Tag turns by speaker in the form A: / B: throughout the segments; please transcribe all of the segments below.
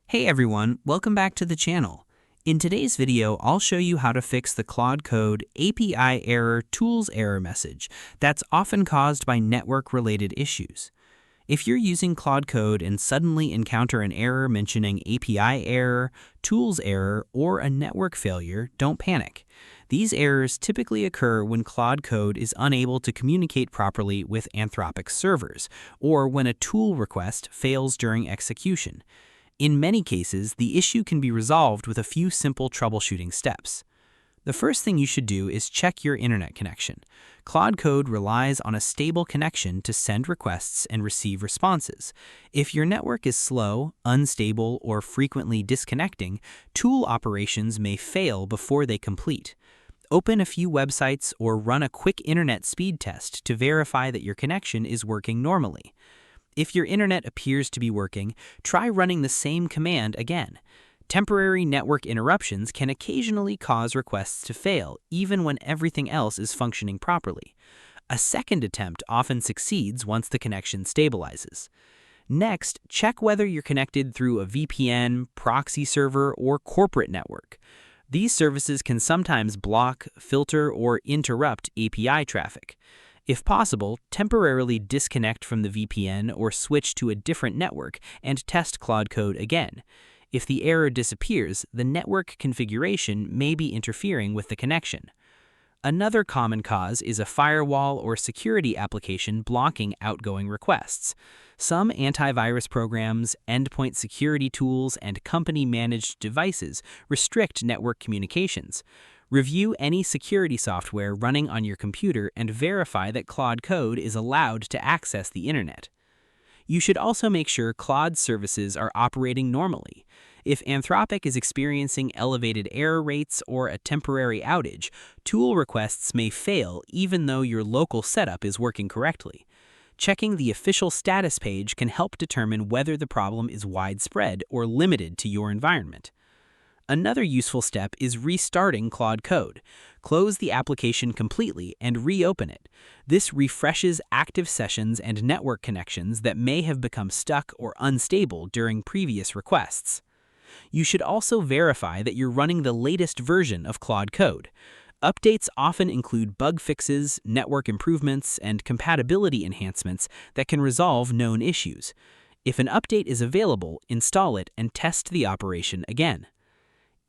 A: Hey everyone, welcome back to the channel. In today's video, I'll show you how to fix the Claude Code API error tools error message that's often caused by network-related issues. If you're using Claude Code and suddenly encounter an error mentioning API error, tools error, or a network failure, don't panic. These errors typically occur when Claude Code is unable to communicate properly with Anthropic servers, or when a tool request fails during execution. In many cases, the issue can be resolved with a few simple troubleshooting steps. The first thing you should do is check your internet connection. Claude Code relies on a stable connection to send requests and receive responses. If your network is slow, unstable, or frequently disconnecting, tool operations may fail before they complete. Open a few websites or run a quick internet speed test to verify that your connection is working normally. If your internet appears to be working, try running the same command again. Temporary network interruptions can occasionally cause requests to fail, even when everything else is functioning properly. A second attempt often succeeds once the connection stabilizes. Next, check whether you're connected through a VPN, proxy server, or corporate network. These services can sometimes block, filter, or interrupt API traffic. If possible, temporarily disconnect from the VPN or switch to a different network and test Claude Code again. If the error disappears, the network configuration may be interfering with the connection. Another common cause is a firewall or security application blocking outgoing requests. Some antivirus programs, endpoint security tools, and company-managed devices restrict network communications. Review any security software running on your computer and verify that Claude Code is allowed to access the internet. You should also make sure Claude's services are operating normally. If Anthropic is experiencing elevated error rates or a temporary outage, tool requests may fail even though your local setup is working correctly. Checking the official status page can help determine whether the problem is widespread or limited to your environment. Another useful step is restarting Claude Code. Close the application completely and reopen it. This refreshes active sessions and network connections that may have become stuck or unstable during previous requests. You should also verify that you're running the latest version of Claude Code. Updates often include bug fixes, network improvements, and compatibility enhancements that can resolve known issues. If an update is available, install it and test the operation again.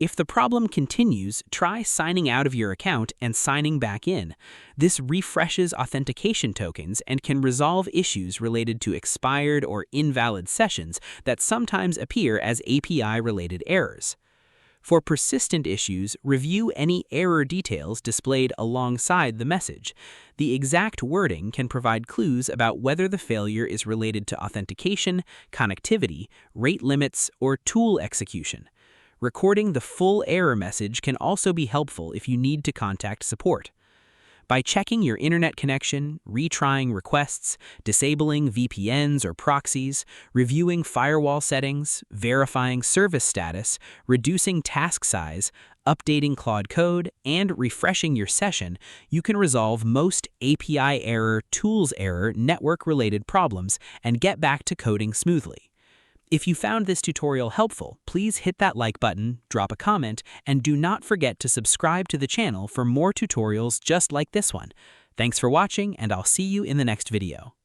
A: If the problem continues, try signing out of your account and signing back in. This refreshes authentication tokens and can resolve issues related to expired or invalid sessions that sometimes appear as API-related errors. For persistent issues, review any error details displayed alongside the message. The exact wording can provide clues about whether the failure is related to authentication, connectivity, rate limits, or tool execution. Recording the full error message can also be helpful if you need to contact support. By checking your internet connection, retrying requests, disabling VPNs or proxies, reviewing firewall settings, verifying service status, reducing task size, updating Claude Code, and refreshing your session, you can resolve most API error, tools error, network-related problems and get back to coding smoothly. If you found this tutorial helpful, please hit that like button, drop a comment, and do not forget to subscribe to the channel for more tutorials just like this one. Thanks for watching, and I'll see you in the next video.